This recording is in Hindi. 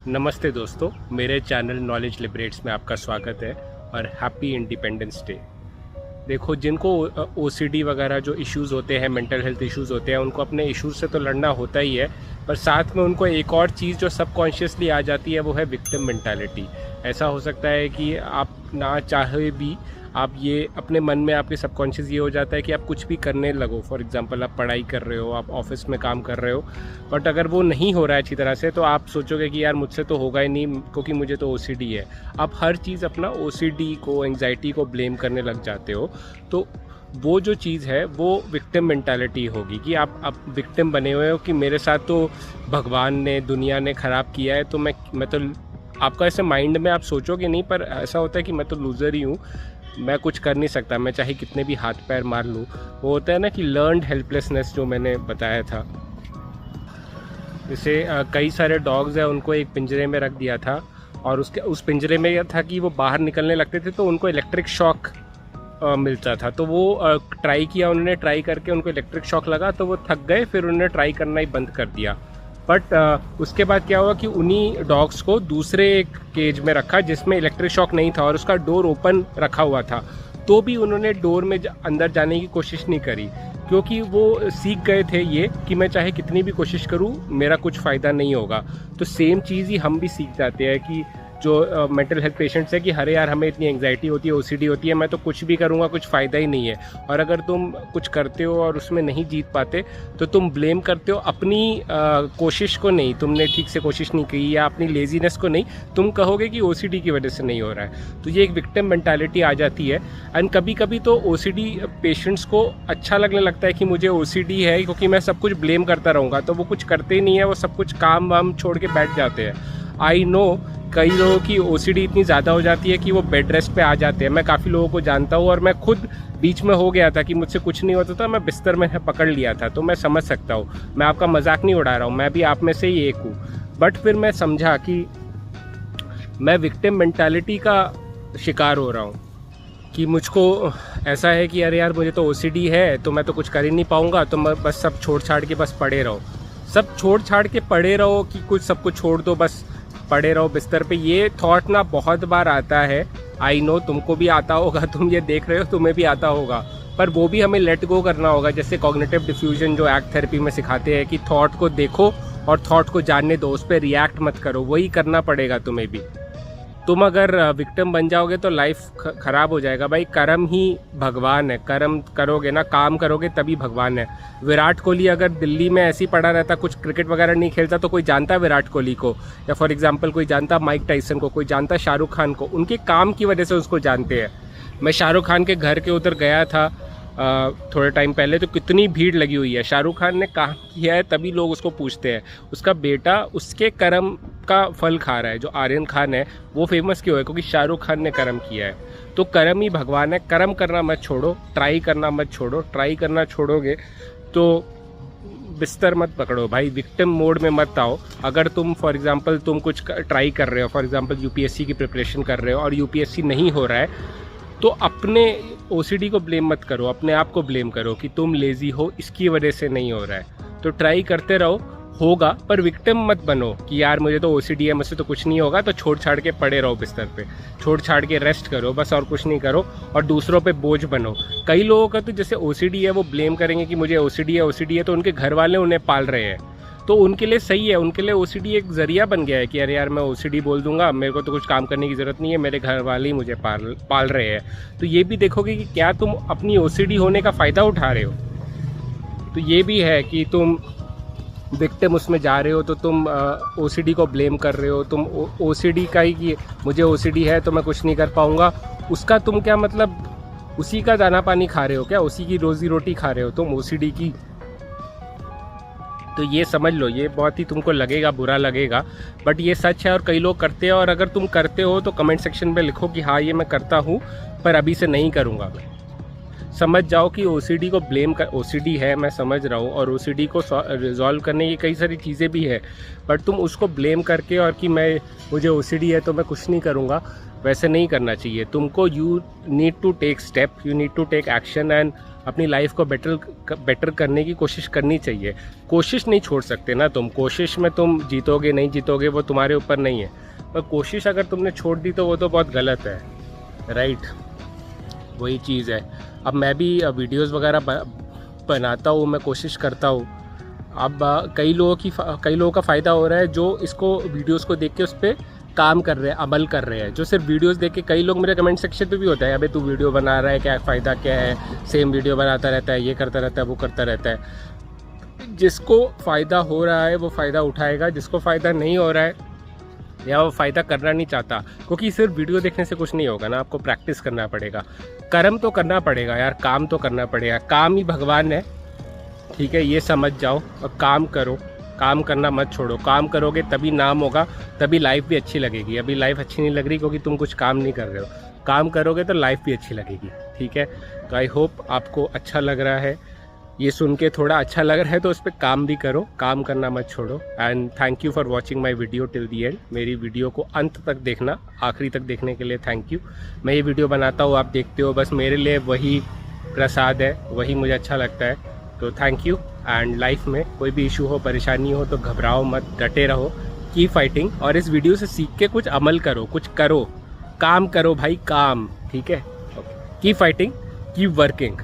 नमस्ते दोस्तों, मेरे चैनल नॉलेज लिबरेट्स में आपका स्वागत है और हैप्पी इंडिपेंडेंस डे। देखो, जिनको ओसीडी वगैरह जो इश्यूज़ होते हैं, मेंटल हेल्थ इश्यूज़ होते हैं, उनको अपने इश्यूज़ से तो लड़ना होता ही है, पर साथ में उनको एक और चीज़ जो सबकॉन्शियसली आ जाती है वो है विक्टिम मेंटालिटी। ऐसा हो सकता है कि आप ना चाहे भी आप ये अपने मन में आपके सबकॉन्शियस ये हो जाता है कि आप कुछ भी करने लगो। फॉर एग्जांपल, आप पढ़ाई कर रहे हो, आप ऑफिस में काम कर रहे हो, बट अगर वो नहीं हो रहा है अच्छी तरह से तो आप सोचोगे कि यार मुझसे तो होगा ही नहीं क्योंकि मुझे तो ओसीडी है। आप हर चीज़ अपना ओसीडी को, एंग्जाइटी को ब्लेम करने लग जाते हो। तो वो जो चीज़ है वो विक्टिम मेंटालिटी होगी कि आप विक्टिम बने हुए हो कि मेरे साथ तो भगवान ने, दुनिया ने ख़राब किया है, तो मैं तो आपका ऐसे माइंड में आप सोचोगे नहीं, पर ऐसा होता है कि मैं तो लूज़र ही हूँ, मैं कुछ कर नहीं सकता, मैं चाहे कितने भी हाथ पैर मार लूँ। वो होता है ना कि लर्नड हेल्पलेसनेस जो मैंने बताया था। जैसे कई सारे डॉग्स हैं, उनको एक पिंजरे में रख दिया था और उस पिंजरे में यह था कि वो बाहर निकलने लगते थे तो उनको इलेक्ट्रिक शॉक मिलता था। तो वो ट्राई किया, उन्होंने ट्राई करके उनको इलेक्ट्रिक शॉक लगा तो वो थक गए, फिर उन्होंने ट्राई करना ही बंद कर दिया। बट उसके बाद क्या हुआ कि उन्हीं डॉग्स को दूसरे एक केज में रखा जिसमें इलेक्ट्रिक शॉक नहीं था और उसका डोर ओपन रखा हुआ था, तो भी उन्होंने डोर में अंदर जाने की कोशिश नहीं करी, क्योंकि वो सीख गए थे ये कि मैं चाहे कितनी भी कोशिश करूं मेरा कुछ फ़ायदा नहीं होगा। तो सेम चीज़ ही हम भी सीख जाते हैं कि जो मेंटल हेल्थ पेशेंट्स है कि अरे यार हमें इतनी एंग्जाइटी होती है, ओसीडी होती है, मैं तो कुछ भी करूँगा कुछ फ़ायदा ही नहीं है। और अगर तुम कुछ करते हो और उसमें नहीं जीत पाते तो तुम ब्लेम करते हो अपनी कोशिश को नहीं, तुमने ठीक से कोशिश नहीं की, या अपनी लेजीनेस को नहीं, तुम कहोगे कि ओसीडी की वजह से नहीं हो रहा है। तो ये एक विक्टिम मेंटालिटी आ जाती है। एंड कभी कभी तो ओसीडी पेशेंट्स को अच्छा लगने लगता है कि मुझे ओसीडी है क्योंकि मैं सब कुछ ब्लेम करता रहूँगा, तो वो कुछ करते ही नहीं है, वो सब कुछ काम वाम छोड़ के बैठ जाते हैं। आई नो कई लोगों की ओसीडी इतनी ज़्यादा हो जाती है कि वो बेड रेस्ट पे आ जाते हैं। मैं काफ़ी लोगों को जानता हूँ और मैं खुद बीच में हो गया था कि मुझसे कुछ नहीं होता था, मैं बिस्तर में पकड़ लिया था, तो मैं समझ सकता हूँ। मैं आपका मजाक नहीं उड़ा रहा हूँ, मैं भी आप में से ही एक हूँ। बट फिर मैं समझा कि मैं विक्टिम मेंटालिटी का शिकार हो रहा हूँ कि मुझको ऐसा है कि अरे यार मुझे तो ओसीडी है तो मैं तो कुछ कर ही नहीं पाऊँगा, तो मैं बस सब छोड़ छाड़ के बस पड़े रहो, सब छोड़ छाड़ के पड़े रहो कि कुछ सब कुछ छोड़ दो, बस पड़े रहो बिस्तर पे। ये थॉट ना बहुत बार आता है। आई नो तुमको भी आता होगा, तुम ये देख रहे हो, तुम्हें भी आता होगा, पर वो भी हमें लेट गो करना होगा। जैसे कॉग्निटिव डिफ्यूजन जो एक्ट थेरेपी में सिखाते हैं कि थॉट को देखो और थॉट को जानने दो, उस पर रिएक्ट मत करो, वही करना पड़ेगा तुम्हें भी। तुम अगर विक्टिम बन जाओगे तो लाइफ खराब हो जाएगा। भाई, कर्म ही भगवान है, कर्म करोगे ना, काम करोगे तभी भगवान है। विराट कोहली अगर दिल्ली में ऐसे ही पड़ा रहता, कुछ क्रिकेट वगैरह नहीं खेलता, तो कोई जानता विराट कोहली को, या फॉर एग्जांपल कोई जानता माइक टाइसन को, कोई जानता शाहरुख खान को, उनके काम की वजह से उसको जानते हैं। मैं शाहरुख खान के घर के उधर गया था थोड़े टाइम पहले, तो कितनी भीड़ लगी हुई है। शाहरुख खान ने काम किया है तभी लोग उसको पूछते हैं। उसका बेटा उसके कर्म का फल खा रहा है। जो आर्यन खान है वो फेमस क्यों है? क्योंकि शाहरुख खान ने कर्म किया है। तो कर्म ही भगवान है। कर्म करना मत छोड़ो, ट्राई करना मत छोड़ो। ट्राई करना छोड़ोगे तो बिस्तर मत पकड़ो भाई, विक्टिम मोड में मत आओ। अगर तुम फॉर एग्जांपल तुम कुछ ट्राई कर रहे हो, फॉर एग्जांपल यूपीएससी की प्रिपरेशन कर रहे हो और यूपीएससी नहीं हो रहा है, तो अपने ओसीडी को ब्लेम मत करो, अपने आप को ब्लेम करो कि तुम लेजी हो, इसकी वजह से नहीं हो रहा है। तो ट्राई करते रहो, होगा, पर विक्टिम मत बनो कि यार मुझे तो ओसीडी है, मुझसे तो कुछ नहीं होगा, तो छोड़ छाड़ के पड़े रहो बिस्तर पे, छोड़ छाड़ के रेस्ट करो बस, और कुछ नहीं करो, और दूसरों पे बोझ बनो। कई लोगों का तो जैसे ओसीडी है वो ब्लेम करेंगे कि मुझे ओसीडी है, ओसीडी है, तो उनके घर वाले उन्हें पाल रहे हैं, तो उनके लिए सही है। उनके लिए ओसीडी एक जरिया बन गया है कि अरे यार मैं ओसीडी बोल दूंगा, मेरे को तो कुछ काम करने की ज़रूरत नहीं है, मेरे घर वाले ही मुझे पाल रहे हैं। तो ये भी देखोगे कि क्या तुम अपनी ओसीडी होने का फ़ायदा उठा रहे हो। तो ये भी है कि तुम विक्टिम उसमें जा रहे हो, तो तुम ओसीडी को ब्लेम कर रहे हो। तुम ओसीडी का ही कि मुझे ओसीडी है तो मैं कुछ नहीं कर पाऊँगा, उसका तुम क्या मतलब उसी का दाना पानी खा रहे हो क्या? उसी की रोज़ी रोटी खा रहे हो तुम ओसीडी की? तो ये समझ लो, ये बहुत ही तुमको लगेगा, बुरा लगेगा, बट ये सच है और कई लोग करते हैं। और अगर तुम करते हो तो कमेंट सेक्शन में लिखो कि हाँ ये मैं करता हूँ, पर अभी से नहीं करूँगा मैं। समझ जाओ कि ओसीडी को ब्लेम कर, ओसीडी है मैं समझ रहा हूँ, और ओसीडी को रिजॉल्व करने की कई सारी चीज़ें भी है, बट तुम उसको ब्लेम करके और कि मुझे ओसीडी है तो मैं कुछ नहीं करूँगा, वैसे नहीं करना चाहिए तुमको। You need to take step, you need to take action and अपनी लाइफ को बेटर करने की कोशिश करनी चाहिए। कोशिश नहीं छोड़ सकते ना तुम, कोशिश में तुम जीतोगे नहीं जीतोगे वो तुम्हारे ऊपर नहीं है, पर कोशिश अगर तुमने छोड़ दी तो वो तो बहुत गलत है, राइट। वही चीज़ है। अब मैं भी वीडियोस वगैरह बनाता हूँ, मैं कोशिश करता हूँ। अब कई लोगों का फ़ायदा हो रहा है जो इसको वीडियोस को देख के उस पर काम कर रहे हैं, अमल कर रहे हैं। जो सिर्फ वीडियोस देख के, कई लोग मेरे कमेंट सेक्शन पे भी होता है, अबे तू वीडियो बना रहा है, क्या फ़ायदा क्या है, सेम वीडियो बनाता रहता है, ये करता रहता है, वो करता रहता है। जिसको फ़ायदा हो रहा है वो फ़ायदा उठाएगा, जिसको फ़ायदा नहीं हो रहा है या वो फ़ायदा करना नहीं चाहता, क्योंकि सिर्फ वीडियो देखने से कुछ नहीं होगा ना, आपको प्रैक्टिस करना पड़ेगा, कर्म तो करना पड़ेगा यार, काम तो करना पड़ेगा। काम ही भगवान है, ठीक है, ये समझ जाओ और काम करो, काम करना मत छोड़ो। काम करोगे तभी नाम होगा, तभी लाइफ भी अच्छी लगेगी। अभी लाइफ अच्छी नहीं लग रही क्योंकि तुम कुछ काम नहीं कर रहे हो, काम करोगे तो लाइफ भी अच्छी लगेगी, ठीक है। तो आई होप आपको अच्छा लग रहा है, ये सुन के थोड़ा अच्छा लग रहा है तो उस पर काम भी करो, काम करना मत छोड़ो। And thank you for watching my video till the and. मेरी वीडियो को अंत तक देखना, आखिरी तक देखने के लिए थैंक यू। मैं ये वीडियो बनाता हूँ, आप देखते हो, बस मेरे लिए वही प्रसाद है, वही मुझे अच्छा लगता है। तो थैंक यू। एंड लाइफ में कोई भी इशू हो, परेशानी हो तो घबराओ मत, डटे रहो, कीप फाइटिंग, और इस वीडियो से सीख के कुछ अमल करो, कुछ करो, काम करो भाई, काम, ठीक है। Keep fighting, keep working.